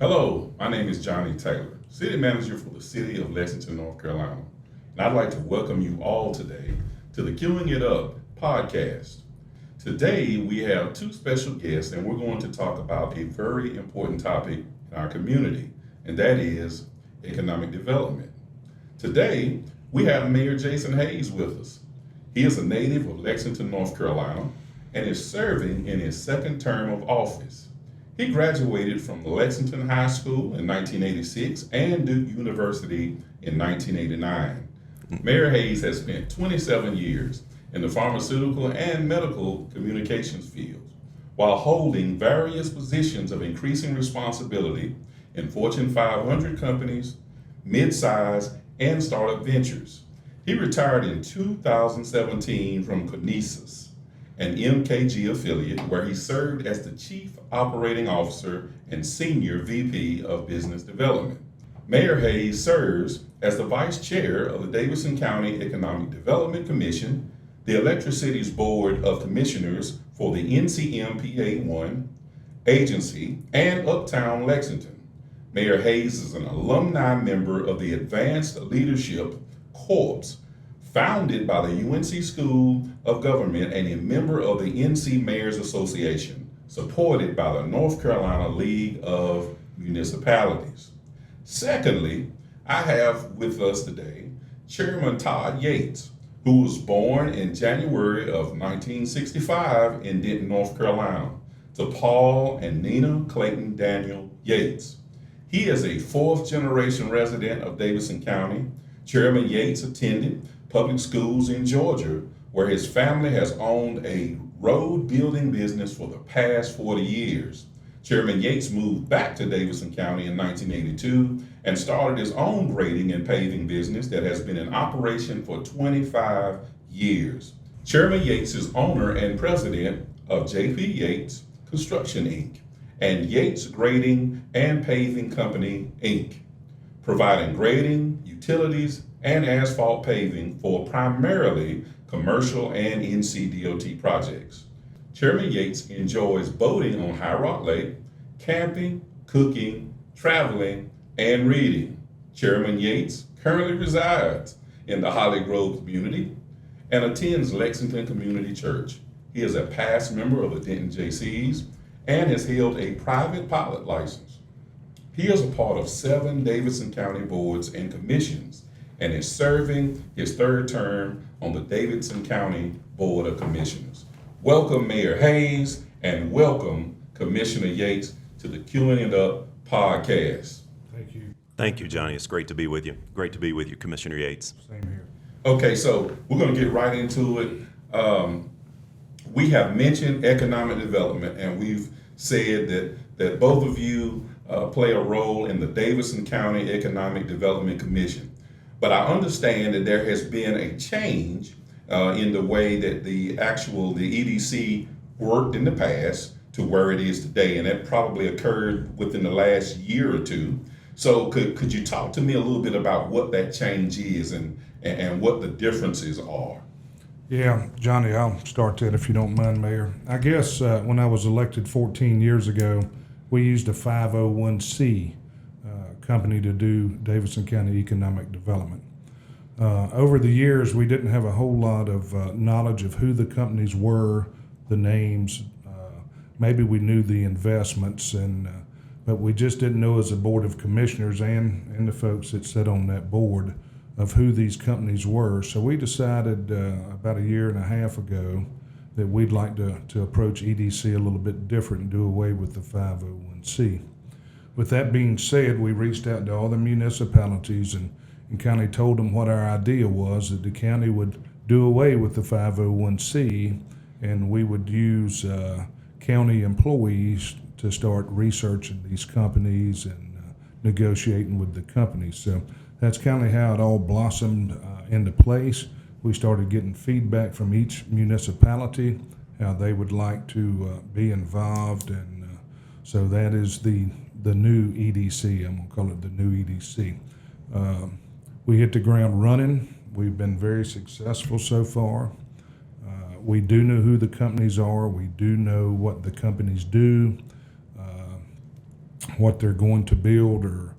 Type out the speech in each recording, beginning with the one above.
Hello, my name is Johnny Taylor, City Manager for the City of Lexington, North Carolina, and I'd like to welcome you all today to the Queuing It Up podcast. Today we have two special guests and we're going to talk about a very important topic in our community, and that is economic development. Today we have Mayor Jason Hayes with us. He is a native of Lexington, North Carolina, and is serving in his second term of office. He graduated from Lexington High School in 1986 and Duke University in 1989. Mayor Hayes has spent 27 years in the pharmaceutical and medical communications fields, while holding various positions of increasing responsibility in Fortune 500 companies, mid-size, and startup ventures. He retired in 2017 from Kinesis, an MKG affiliate, where he served as the Chief Operating Officer and Senior VP of Business Development. Mayor Hayes serves as the Vice Chair of the Davidson County Economic Development Commission, the Electricity's Board of Commissioners for the NCMPA1 agency, and Uptown Lexington. Mayor Hayes is an alumni member of the Advanced Leadership Corps, founded by the UNC School of Government, and a member of the NC Mayors Association, supported by the North Carolina League of Municipalities. Secondly, I have with us today Chairman Todd Yates, who was born in January of 1965 in Denton, North Carolina, to Paul and Nina Clayton Daniel Yates. He is a fourth-generation resident of Davidson County. Chairman Yates attended public schools in Georgia, where his family has owned a road building business for the past 40 years. Chairman Yates moved back to Davidson County in 1982 and started his own grading and paving business that has been in operation for 25 years. Chairman Yates is owner and president of J.P. Yates Construction, Inc. and Yates Grading and Paving Company, Inc., providing grading, utilities, and asphalt paving for primarily commercial and NCDOT projects. Chairman Yates enjoys boating on High Rock Lake, camping, cooking, traveling, and reading. Chairman Yates currently resides in the Holly Grove community and attends Lexington Community Church. He is a past member of the Denton JCs and has held a private pilot license. He is a part of 7 Davidson County boards and commissions and is serving his third term on the Davidson County Board of Commissioners. Welcome, Mayor Hayes, and welcome, Commissioner Yates, to the Queuing It Up podcast. Thank you. Thank you, Johnny. It's great to be with you. Great to be with you, Commissioner Yates. Same here. Okay, so we're going to get right into it. We have mentioned economic development, and we've said that both of you play a role in the Davidson County Economic Development Commission. But I understand that there has been a change in the way that the EDC worked in the past to where it is today, and that probably occurred within the last year or two. So could you talk to me a little bit about what that change is and what the differences are? Yeah, Johnny, I'll start that if you don't mind, Mayor. I guess when I was elected 14 years ago, we used a 501c company to do Davidson County economic development. Over the years, we didn't have a whole lot of knowledge of who the companies were, the names. Maybe we knew the investments, but we just didn't know as a board of commissioners and the folks that sat on that board of who these companies were. So we decided about a year and a half ago that we'd like to approach EDC a little bit different and do away with the 501c. With that being said, we reached out to all the municipalities and kind of told them what our idea was, that the county would do away with the 501c and we would use county employees to start researching these companies and negotiating with the companies. So that's kind of how it all blossomed into place. We started getting feedback from each municipality, how they would like to be involved, and so that is the new EDC. I'm going to call it the new EDC. We hit the ground running. We've been very successful so far. We do know who the companies are. We do know what the companies do. what they're going to build or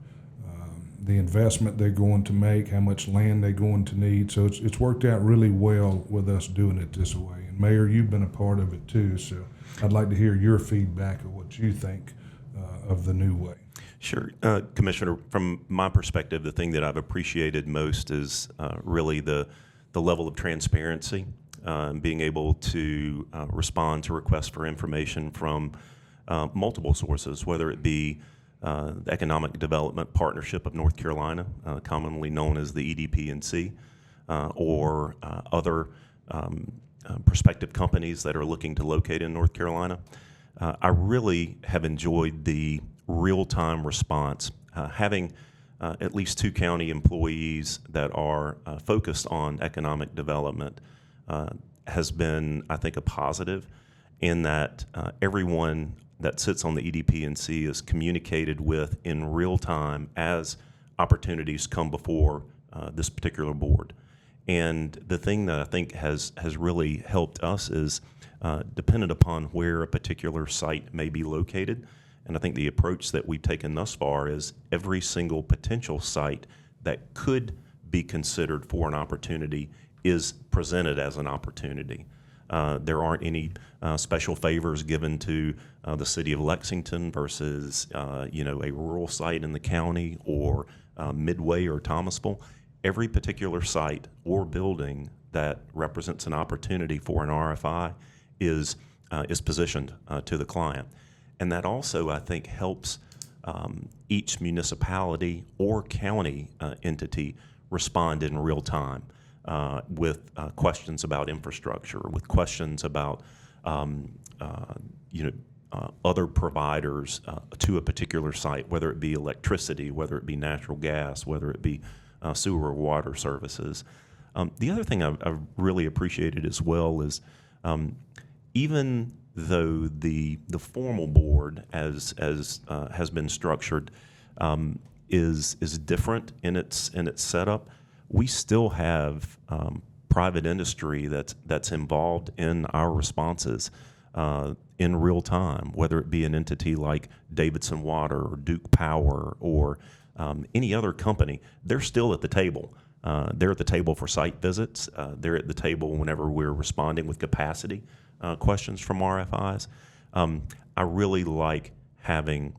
the investment they're going to make, how much land they're going to need. So it's worked out really well with us doing it this way. And Mayor, you've been a part of it too, so I'd like to hear your feedback of what you think of the new way. Sure. Commissioner, from my perspective, the thing that I've appreciated most is really the level of transparency, being able to respond to requests for information from multiple sources, whether it be the Economic Development Partnership of North Carolina, commonly known as the EDP&C, or other prospective companies that are looking to locate in North Carolina. I really have enjoyed the real-time response. Having at least 2 county employees that are focused on economic development has been, I think, a positive in that everyone that sits on the EDP&C is communicated with in real time as opportunities come before this particular board. And the thing that I think has really helped us is dependent upon where a particular site may be located. And I think the approach that we've taken thus far is every single potential site that could be considered for an opportunity is presented as an opportunity. There aren't any special favors given to the City of Lexington versus a rural site in the county or Midway or Thomasville. Every particular site or building that represents an opportunity for an RFI is positioned to the client. And that also, I think, helps each municipality or county entity respond in real time with questions about infrastructure, with questions about other providers to a particular site, whether it be electricity, whether it be natural gas, whether it be sewer or water services. The other thing I've really appreciated as well is even though the formal board as has been structured is different in its setup, we still have private industry that's involved in our responses in real time, whether it be an entity like Davidson Water or Duke Power or any other company. They're still at the table. They're at the table for site visits. They're at the table whenever we're responding with capacity questions from RFIs. I really like having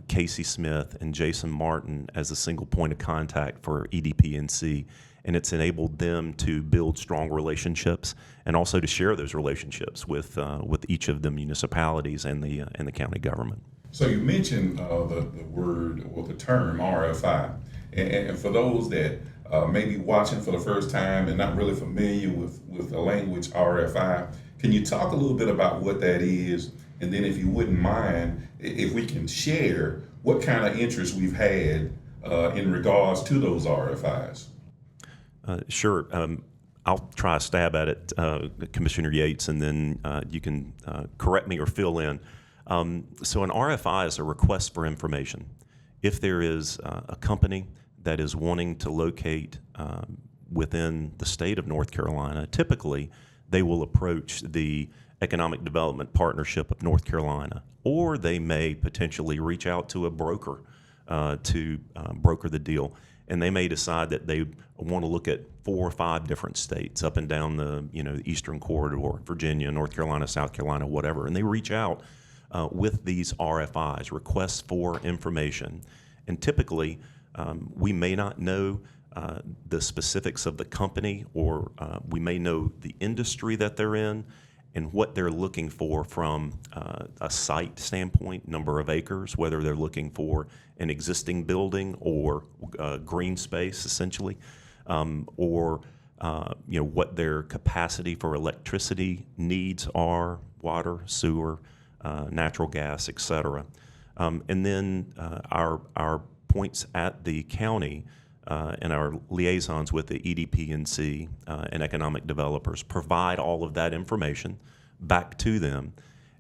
Casey Smith and Jason Martin as a single point of contact for EDP&C, and it's enabled them to build strong relationships and also to share those relationships with each of the municipalities and the county government. So you mentioned the word or the term RFI, and for those that may be watching for the first time and not really familiar with the language RFI, can you talk a little bit about what that is? And then if you wouldn't mind, if we can share what kind of interest we've had in regards to those RFIs. Sure. I'll try a stab at it, Commissioner Yates, and then you can correct me or fill in. So an RFI is a request for information. If there is a company that is wanting to locate within the state of North Carolina, typically they will approach the Economic Development Partnership of North Carolina, or they may potentially reach out to a broker to broker the deal. And they may decide that they want to look at 4 or 5 different states up and down the eastern corridor, Virginia, North Carolina, South Carolina, whatever. And they reach out with these RFIs, requests for information. And typically, we may not know the specifics of the company, or we may know the industry that they're in and what they're looking for from a site standpoint, number of acres, whether they're looking for an existing building or green space, essentially, or what their capacity for electricity needs are, water, sewer, natural gas, et cetera. And then our points at the county and our liaisons with the EDP&C and economic developers provide all of that information back to them.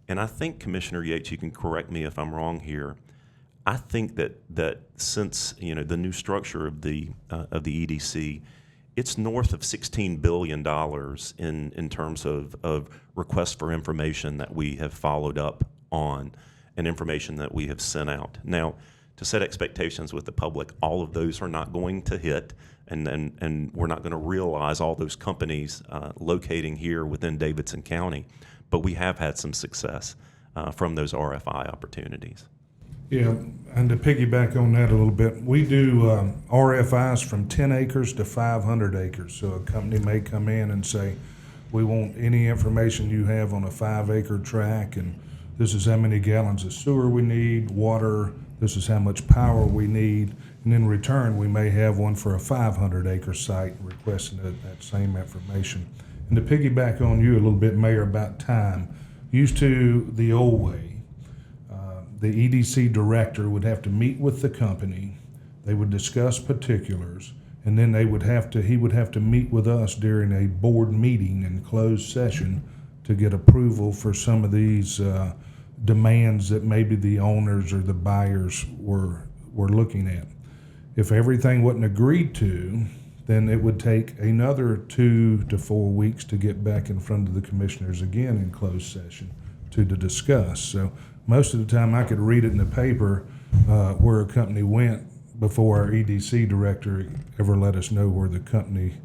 And I think, Commissioner Yates, you can correct me if I'm wrong here, I think that since the new structure of the EDC, it's north of $16 billion in terms of requests for information that we have followed up on. and information that we have sent out. Now, to set expectations with the public, all of those are not going to hit, and we're not going to realize all those companies locating here within Davidson County, but we have had some success from those RFI opportunities. Yeah, and to piggyback on that a little bit, we do RFIs from 10 acres to 500 acres. So a company may come in and say, we want any information you have on a 5-acre tract, and this is how many gallons of sewer we need, water, this is how much power we need, and in return, we may have one for a 500-acre site requesting that same information. And to piggyback on you a little bit, Mayor, about time, used to the old way, the EDC director would have to meet with the company, they would discuss particulars, and then he would have to meet with us during a board meeting in closed session to get approval for some of these demands that maybe the owners or the buyers were looking at. If everything wasn't agreed to, then it would take another 2 to 4 weeks to get back in front of the commissioners again in closed session to discuss. So most of the time I could read it in the paper where a company went before our EDC director ever let us know where the company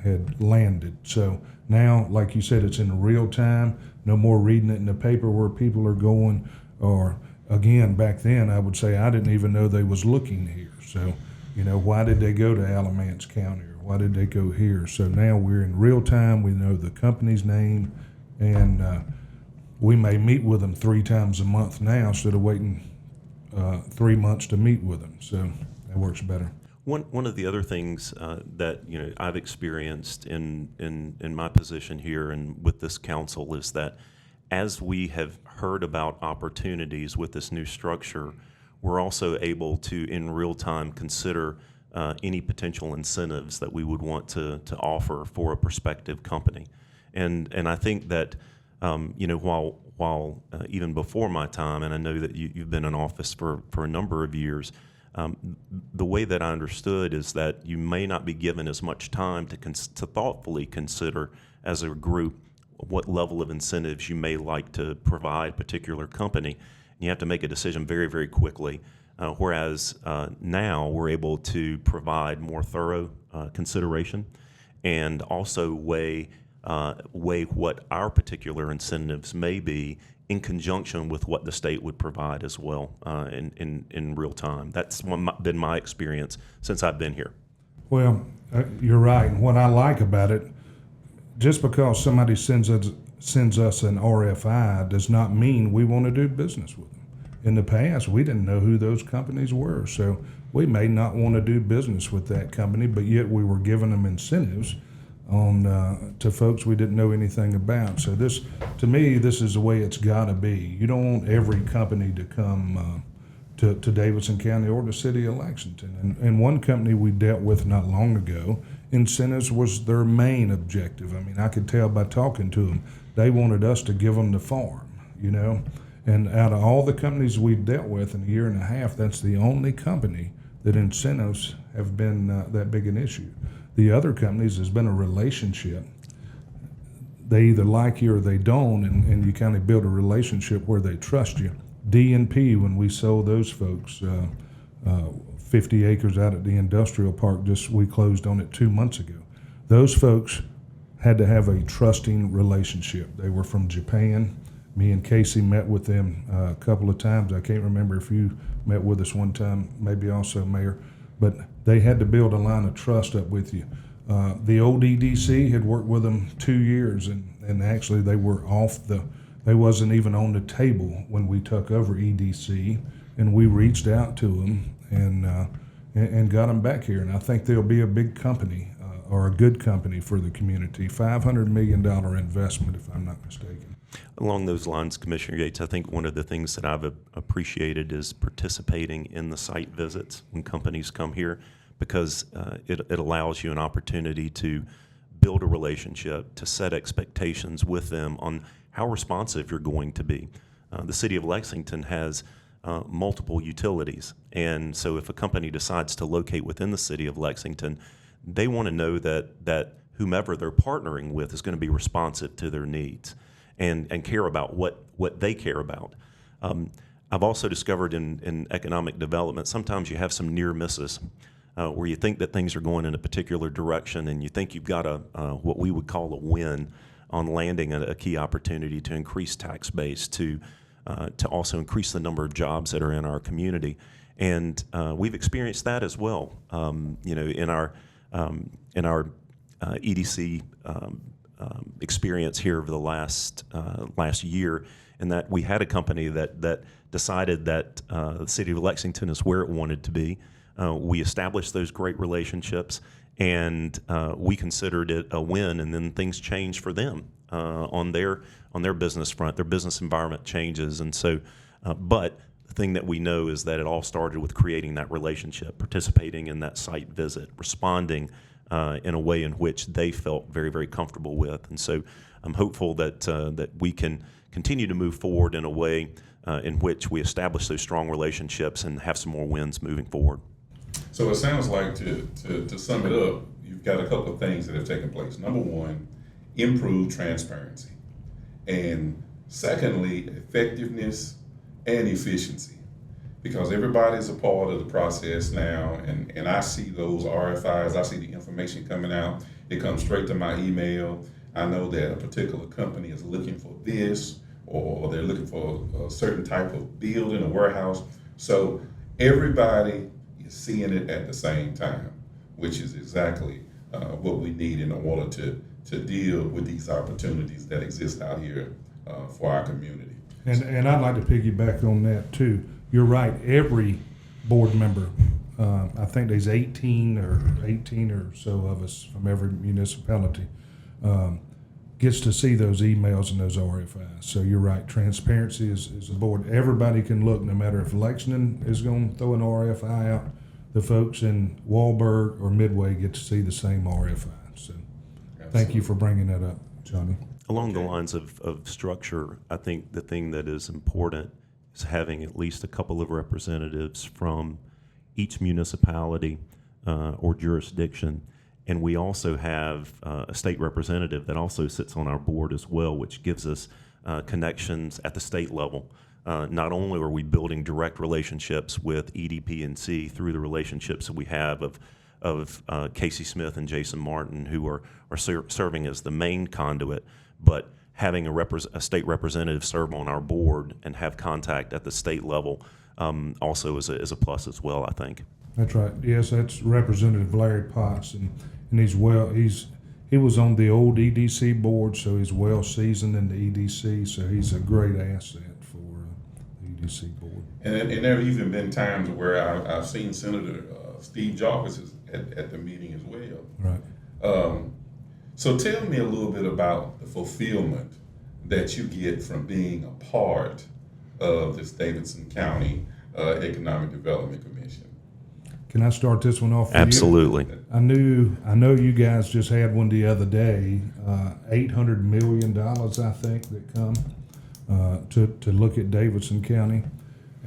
had landed. So now, like you said, it's in real time, no more reading it in the paper where people are going, or again, back then I would say I didn't even know they was looking here. So, why did they go to Alamance County, or why did they go here? So now we're in real time, we know the company's name, and we may meet with them 3 times a month now instead of waiting 3 months to meet with them. So that works better. One of the other things that I've experienced in my position here and with this council is that as we have heard about opportunities with this new structure, we're also able to in real time consider any potential incentives that we would want to offer for a prospective company, and I think that while even before my time, and I know that you've been in office for a number of years. The way that I understood is that you may not be given as much time to thoughtfully consider as a group what level of incentives you may like to provide a particular company. You have to make a decision very, very quickly, whereas now we're able to provide more thorough consideration and also weigh what our particular incentives may be in conjunction with what the state would provide as well in real time. That's been my experience since I've been here. Well, you're right. And what I like about it, just because somebody sends us an RFI does not mean we want to do business with them. In the past, we didn't know who those companies were, so we may not want to do business with that company, but yet we were giving them incentives to folks we didn't know anything about. So this, to me, this is the way it's got to be. You don't want every company to come to Davidson County or the City of Lexington. And one company we dealt with not long ago, incentives was their main objective. I mean, I could tell by talking to them, they wanted us to give them the farm, And out of all the companies we've dealt with in a year and a half, that's the only company that incentives have been that big an issue. The other companies has been a relationship. They either like you or they don't, and you kind of build a relationship where they trust you. D&P, when we sold those folks 50 acres out at the industrial park, we closed on it 2 months ago. Those folks had to have a trusting relationship. They were from Japan. Me and Casey met with them a couple of times. I can't remember if you met with us one time, maybe also, Mayor, but they had to build a line of trust up with you. The old EDC had worked with them 2 years, and actually they were they wasn't even on the table when we took over EDC, and we reached out to them and got them back here. And I think they'll be a big company or a good company for the community. $500 million investment, if I'm not mistaken. Along those lines, Commissioner Yates, I think one of the things that I've appreciated is participating in the site visits when companies come here, because it allows you an opportunity to build a relationship, to set expectations with them on how responsive you're going to be. The City of Lexington has multiple utilities, and so if a company decides to locate within the City of Lexington, they want to know that whomever they're partnering with is going to be responsive to their needs and care about what they care about. I've also discovered in economic development, sometimes you have some near misses where you think that things are going in a particular direction and you think you've got what we would call a win on landing a key opportunity to increase tax base, to also increase the number of jobs that are in our community. And we've experienced that as well, in our EDC experience here over the last year, in that we had a company that decided that the City of Lexington is where it wanted to be. We established those great relationships, and we considered it a win. And then things changed for them on their business front. Their business environment changes, and so. But the thing that we know is that it all started with creating that relationship, participating in that site visit, responding in a way in which they felt very, very comfortable with. And so I'm hopeful that we can continue to move forward in a way in which we establish those strong relationships and have some more wins moving forward. So it sounds like, to sum it up, you've got a couple of things that have taken place. Number one, improved transparency. And secondly, effectiveness and efficiency. Because everybody's a part of the process now, and I see those RFIs, I see the information coming out, it comes straight to my email. I know that a particular company is looking for this, or they're looking for a certain type of building, a warehouse. So everybody is seeing it at the same time, which is exactly what we need in order to deal with these opportunities that exist out here for our community. And I'd like to piggyback on that too. You're right. Every board member, I think there's 18 or so of us from every municipality, gets to see those emails and those RFIs. So you're right. Transparency is a board. Everybody can look, no matter if Lexington is going to throw an RFI out. The folks in Wahlberg or Midway get to see the same RFI. So thank you for bringing that up, Johnny. Along the lines of structure, I think the thing that is important is having at least a couple of representatives from each municipality or jurisdiction. And we also have a state representative that also sits on our board as well, which gives us connections at the state level. Not only are we building direct relationships with EDP&C through the relationships that we have of Casey Smith and Jason Martin, who are serving as the main conduit, but having a state representative serve on our board and have contact at the state level also is a plus as well, I think. That's right. Yes, that's Representative Larry Potts, and he was on the old EDC board, so he's well seasoned in the EDC. So he's a great asset for the EDC board. And there have even been times where I've seen Senator Steve Jarvis at the meeting as well. Right. So tell me a little bit about the fulfillment that you get from being a part of this Davidson County Economic Development Commission. Can I start this one off for Absolutely. you? I know you guys just had one the other day, $800 million, I think, that come to look at Davidson County.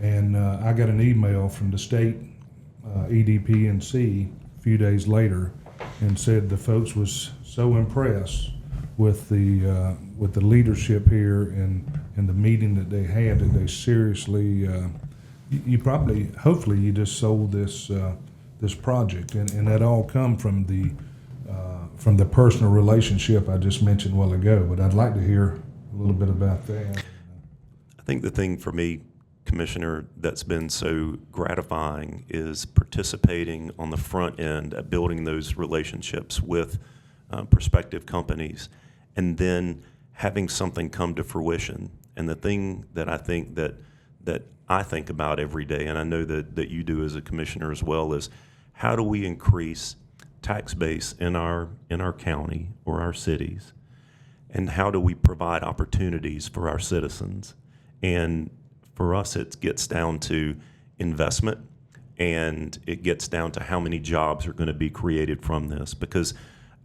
And I got an email from the state EDP&C a few days later and said the folks was so impressed with the leadership here and the meeting that they had that they seriously hopefully you just sold this project, and that all come from the personal relationship I just mentioned a while ago. But I'd like to hear a little bit about that. I think the thing for me, Commissioner, that's been so gratifying is participating on the front end at building those relationships with prospective companies, and then having something come to fruition. And the thing that I think that I think about every day, and I know that you do as a commissioner as well, is how do we increase tax base in our county or our cities, and how do we provide opportunities for our citizens? And for us, it gets down to investment, and it gets down to how many jobs are going to be created from this. Because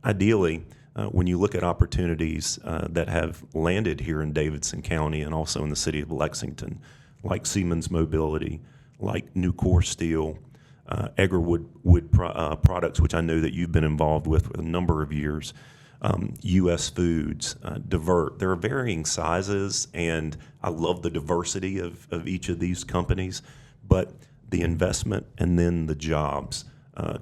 ideally, when you look at opportunities that have landed here in Davidson County and also in the city of Lexington, like Siemens Mobility, like Nucor Steel, Egger Wood Products, which I know that you've been involved with for a number of years, U.S. Foods, Divert. There are varying sizes, and I love the diversity of each of these companies, but the investment and then the jobs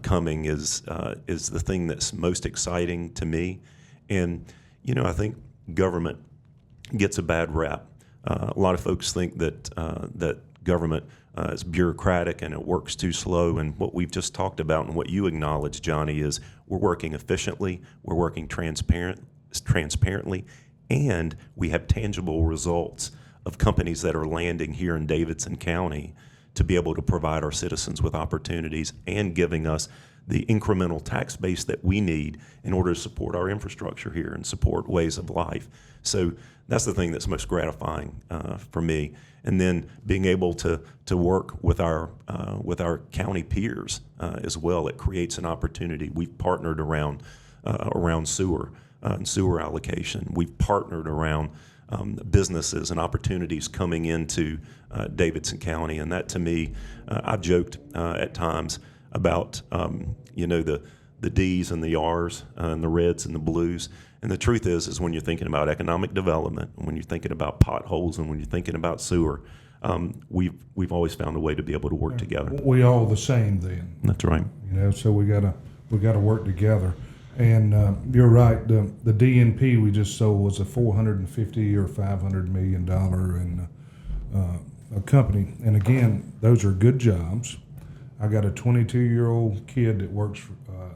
coming is the thing that's most exciting to me. And, I think government gets a bad rap. A lot of folks think that government is bureaucratic and it works too slow. And what we've just talked about and what you acknowledge, Johnny, is we're working efficiently, we're working transparently, and we have tangible results of companies that are landing here in Davidson County to be able to provide our citizens with opportunities and giving us the incremental tax base that we need in order to support our infrastructure here and support ways of life. So that's the thing that's most gratifying for me. And then being able to work with our county peers as well, it creates an opportunity. We've partnered around sewer and sewer allocation. We've partnered around businesses and opportunities coming into Davidson County, and that to me, I've joked at times about the D's and the R's and the reds and the blues. And the truth is when you're thinking about economic development, and when you're thinking about potholes, and when you're thinking about sewer, we've always found a way to be able to work together. We all the same then. That's right. So we gotta work together. And you're right. The DNP we just sold was a $450 or $500 million a company. And again, those are good jobs. I got a 22-year-old kid that works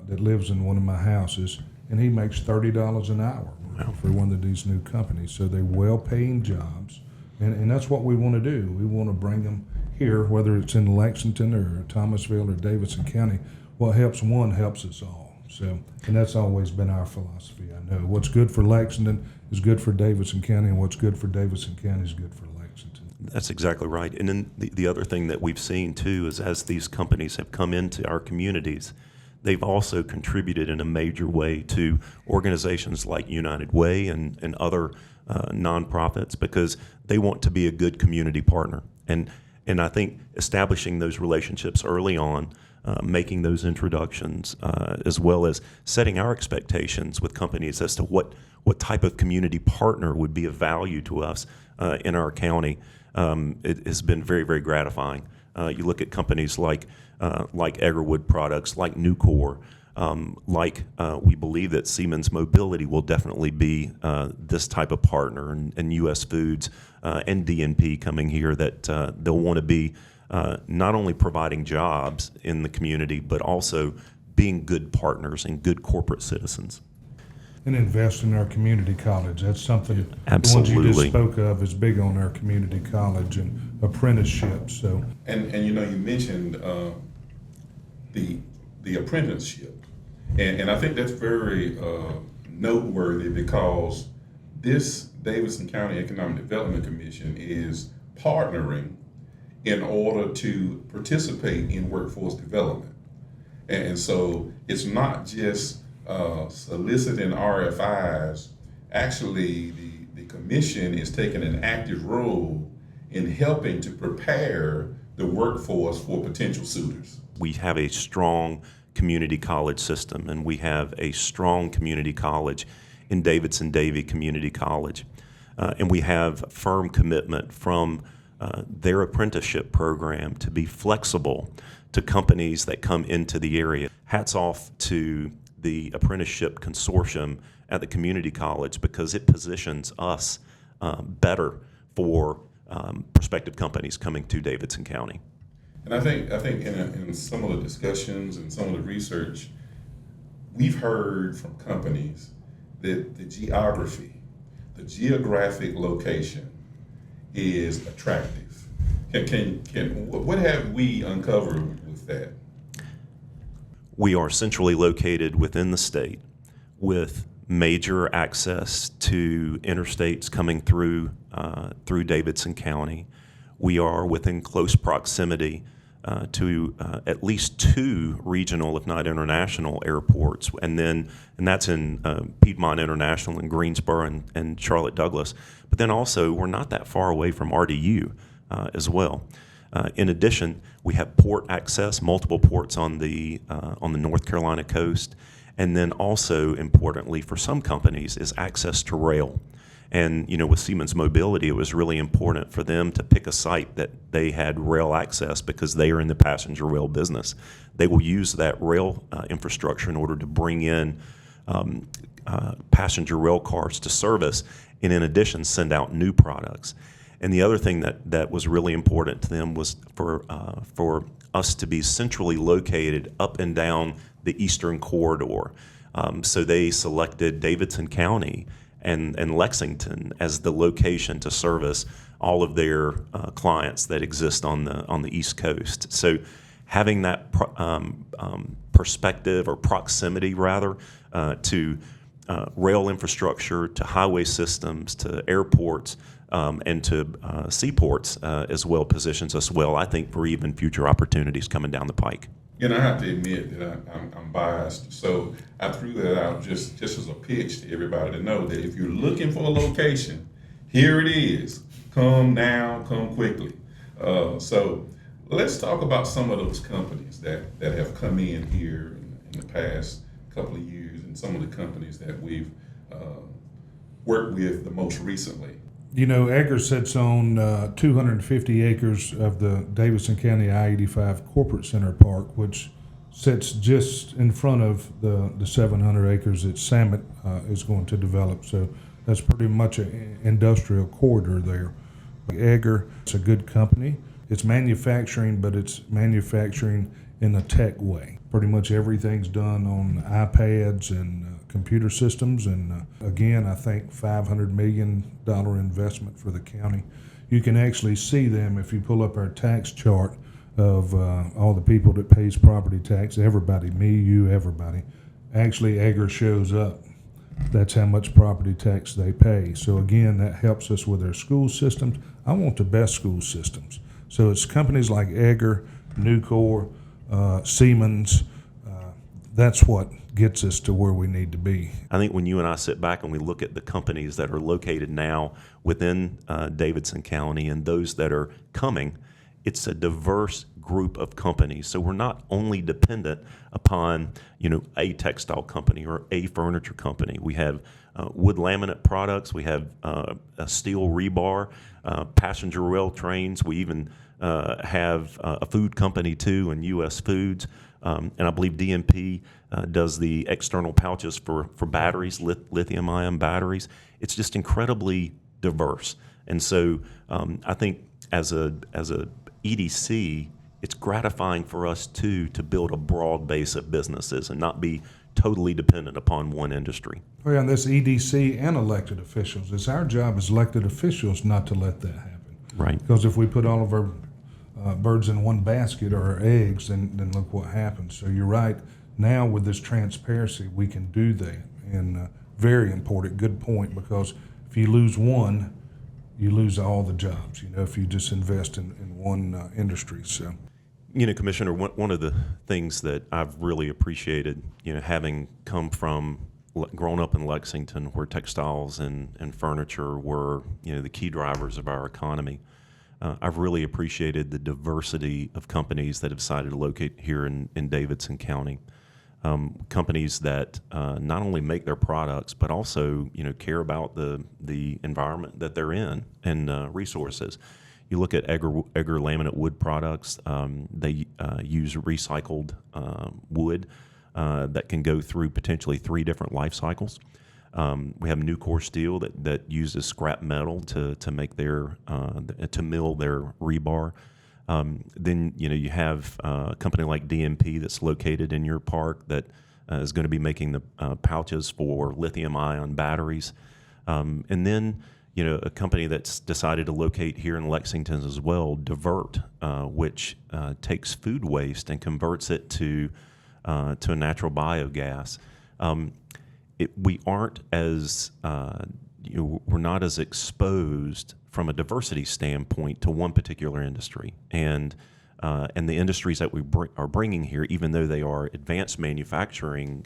that lives in one of my houses, and he makes $30 an hour for one of these new companies. So they're well-paying jobs, and that's what we want to do. We want to bring them here, whether it's in Lexington or Thomasville or Davidson County. What helps one helps us all. So, and that's always been our philosophy. I know what's good for Lexington is good for Davidson County, and what's good for Davidson County is good for Lexington. That's exactly right. And then the other thing that we've seen too is as these companies have come into our communities, they've also contributed in a major way to organizations like United Way and other nonprofits, because they want to be a good community partner. And I think establishing those relationships early on, making those introductions, as well as setting our expectations with companies as to what type of community partner would be of value to us in our county, it has been very, very gratifying. You look at companies like Eggerwood Products, like Nucor, we believe that Siemens Mobility will definitely be this type of partner, and U.S. Foods and DNP coming here, that they'll want to be not only providing jobs in the community, but also being good partners and good corporate citizens. And invest in our community college. That's something Absolutely. The ones you just spoke of is big on our community college and apprenticeships. So, and you mentioned the apprenticeship, and I think that's very noteworthy, because this Davidson County Economic Development Commission is partnering in order to participate in workforce development. And so it's not just soliciting RFIs. Actually, the commission is taking an active role in helping to prepare the workforce for potential suitors. We have a strong community college system, and we have a strong community college in Davidson-Davie Community College. And we have firm commitment from their apprenticeship program to be flexible to companies that come into the area. Hats off to the apprenticeship consortium at the community college, because it positions us better for prospective companies coming to Davidson County. And I think in some of the discussions and some of the research, we've heard from companies that the geographic location is attractive. What have we uncovered with that? We are centrally located within the state with major access to interstates coming through Davidson County. We are within close proximity to at least 2 regional, if not international, airports, and that's in Piedmont International in Greensboro and Charlotte Douglas. But then also, we're not that far away from RDU as well. In addition, we have port access, multiple ports on the North Carolina coast, And then also, importantly, for some companies, is access to rail. And, with Siemens Mobility, it was really important for them to pick a site that they had rail access because they are in the passenger rail business. They will use that rail infrastructure in order to bring in passenger rail cars to service, and in addition, send out new products. And the other thing that was really important to them was for us to be centrally located up and down the eastern corridor. So they selected Davidson County and Lexington as the location to service all of their clients that exist on the East Coast. So having that perspective or proximity, rather, to rail infrastructure, to highway systems, to airports, and to seaports as well positions us well, I think, for even future opportunities coming down the pike. I have to admit that I'm biased, so I threw that out just as a pitch to everybody to know that if you're looking for a location, here it is. Come now, come quickly. So let's talk about some of those companies that have come in here in the past couple of years, and some of the companies that we've worked with the most recently. Edgar sits on 250 acres of the Davidson County I-85 Corporate Center Park, which sits just in front of the 700 acres that Samet is going to develop. So that's pretty much an industrial corridor there. Edgar, it's a good company. It's manufacturing, but it's manufacturing in a tech way. Pretty much everything's done on iPads and computer systems, and again, I think $500 million investment for the county. You can actually see them if you pull up our tax chart of all the people that pays property tax. Everybody, me, you, everybody. Actually, Edgar shows up. That's how much property tax they pay. So again, that helps us with our school systems. I want the best school systems. So it's companies like Edgar, Nucor, Siemens. That's what gets us to where we need to be. I think when you and I sit back and we look at the companies that are located now within Davidson County and those that are coming, it's a diverse group of companies. So we're not only dependent upon, a textile company or a furniture company. We have wood laminate products. We have a steel rebar, passenger rail trains. We even have a food company too, in U.S. Foods. And I believe DMP does the external pouches for batteries, lithium-ion batteries. It's just incredibly diverse. And so I think as a EDC, it's gratifying for us too to build a broad base of businesses and not be totally dependent upon one industry. Well, and this EDC and elected officials, it's our job as elected officials not to let that happen. Right. Because if we put all of our birds in one basket or our eggs, then look what happens. So you're right. Now with this transparency, we can do that. And very important, good point, because if you lose one, you lose all the jobs, if you just invest in one industry. So, Commissioner, one of the things that I've really appreciated, having grown up in Lexington, where textiles and furniture were, the key drivers of our economy, I've really appreciated the diversity of companies that have decided to locate here in Davidson County. Companies that not only make their products, but also care about the environment that they're in and resources. You look at Edgar laminate wood products. They use recycled wood that can go through potentially 3 different life cycles. We have Nucor steel that uses scrap metal to make to mill their rebar. Then you have a company like DMP that's located in your park that is going to be making the pouches for lithium-ion batteries. And then a company that's decided to locate here in Lexington as well, Divert, which takes food waste and converts it to a natural biogas. We aren't as we're not as exposed from a diversity standpoint to one particular industry, and the industries that we are bringing here, even though they are advanced manufacturing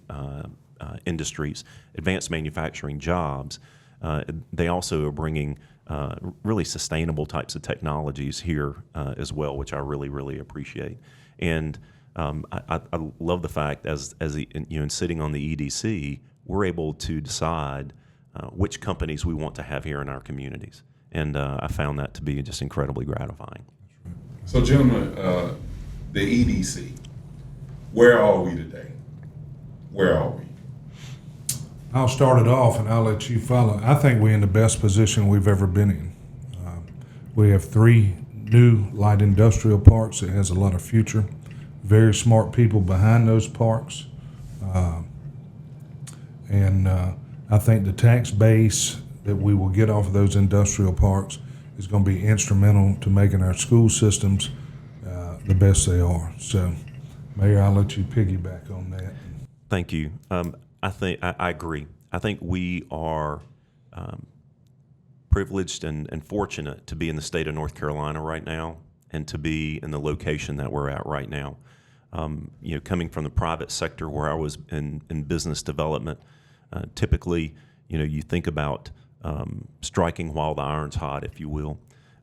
industries, advanced manufacturing jobs, they also are bringing really sustainable types of technologies here as well, which I really, really appreciate. And I love the fact in sitting on the EDC, we're able to decide which companies we want to have here in our communities, and I found that to be just incredibly gratifying. So, gentlemen, the EDC, where are we today? Where are we? I'll start it off and I'll let you follow. I think we're in the best position we've ever been in. We have 3 new light industrial parks that has a lot of future. Very smart people behind those parks. I think the tax base that we will get off of those industrial parks is going to be instrumental to making our school systems the best they are. So, Mayor, I'll let you piggyback on that. Thank you. I agree. I think we are privileged and fortunate to be in the state of North Carolina right now and to be in the location that we're at right now. Coming from the private sector where I was in business development, typically, you think about striking while the iron's hot, if you will.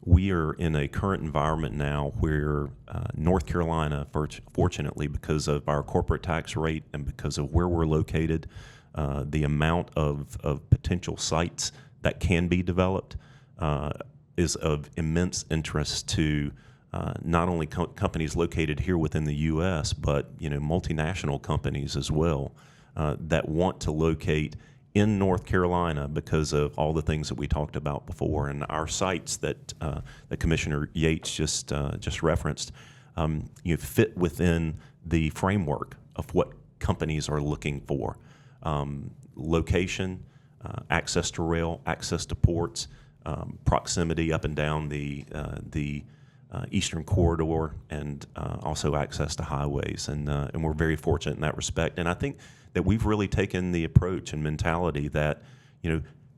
We are in a current environment now where North Carolina, fortunately, because of our corporate tax rate and because of where we're located, the amount of potential sites that can be developed is of immense interest to not only companies located here within the U.S., but multinational companies as well that want to locate in North Carolina because of all the things that we talked about before, and our sites that Commissioner Yates just referenced, fit within the framework of what companies are looking for: location, access to rail, access to ports, proximity up and down the Eastern Corridor, and also access to highways. And we're very fortunate in that respect. And I think that we've really taken the approach and mentality that,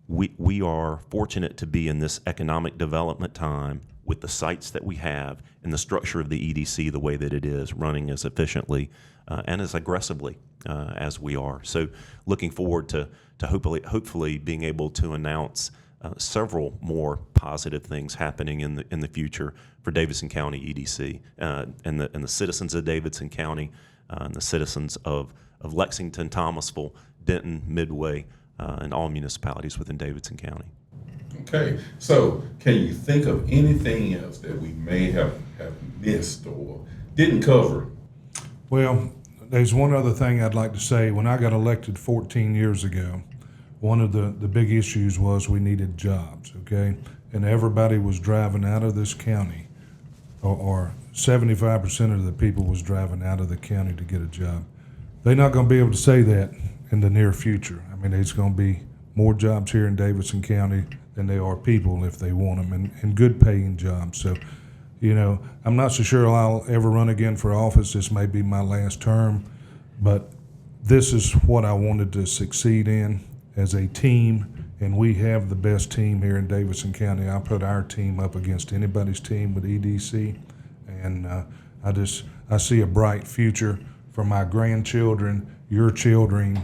we are fortunate to be in this economic development time with the sites that we have and the structure of the EDC the way that it is, running as efficiently and as aggressively as we are. So looking forward to hopefully being able to announce several more positive things happening in the future for Davidson County EDC and the citizens of Davidson County and the citizens of Lexington, Thomasville, Denton, Midway, and all municipalities within Davidson County. Okay, so can you think of anything else that we may have missed or didn't cover? Well, there's one other thing I'd like to say. When I got elected 14 years ago, one of the big issues was we needed jobs, okay? And everybody was driving out of this county, or 75% of the people was driving out of the county to get a job. They're not going to be able to say that in the near future. I mean, there's going to be more jobs here in Davidson County than there are people if they want them, and good paying jobs. So, I'm not so sure I'll ever run again for office. This may be my last term, but this is what I wanted to succeed in as a team, and we have the best team here in Davidson County. I put our team up against anybody's team with EDC, and I see a bright future for my grandchildren, your children,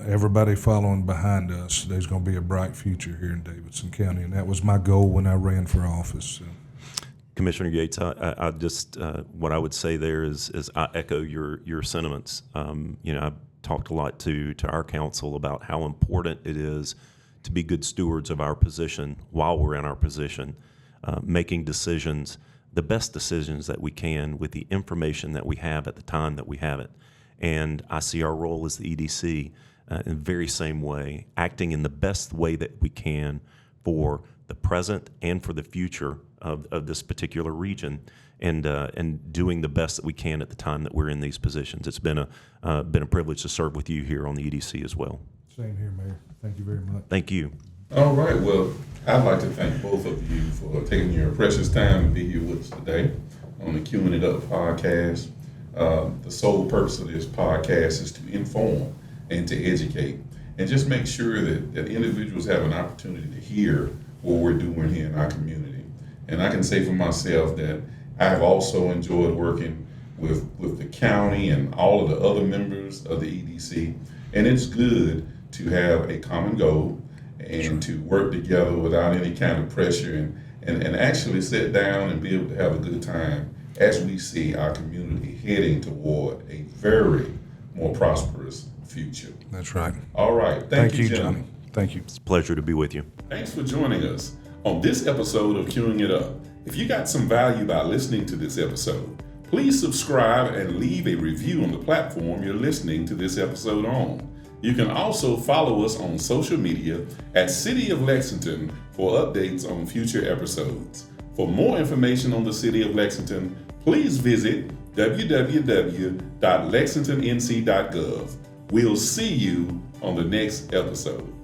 everybody following behind us. There's going to be a bright future here in Davidson County, and that was my goal when I ran for office. So. Commissioner Yates, I just what I would say there is I echo your sentiments. I've talked a lot to our council about how important it is to be good stewards of our position while we're in our position, making decisions, the best decisions that we can with the information that we have at the time that we have it. And I see our role as the EDC in the very same way, acting in the best way that we can for the present and for the future of this particular region, and doing the best that we can at the time that we're in these positions. It's been a privilege to serve with you here on the EDC as well. Same here, Mayor. Thank you very much. Thank you. All right, well, I'd like to thank both of you for taking your precious time to be here with us today on the Queuing It Up podcast. The sole purpose of this podcast is to inform and to educate, and just make sure that individuals have an opportunity to hear what we're doing here in our community. And I can say for myself that I have also enjoyed working with the county and all of the other members of the EDC, and it's good to have a common goal and to work together without any kind of pressure and actually sit down and be able to have a good time as we see our community heading toward a very more prosperous future. That's right. All right. Thank you, gentlemen. Johnny. Thank you. It's a pleasure to be with you. Thanks for joining us on this episode of Queuing It Up. If you got some value by listening to this episode, please subscribe and leave a review on the platform you're listening to this episode on. You can also follow us on social media at City of Lexington for updates on future episodes. For more information on the City of Lexington, please visit www.lexingtonnc.gov. We'll see you on the next episode.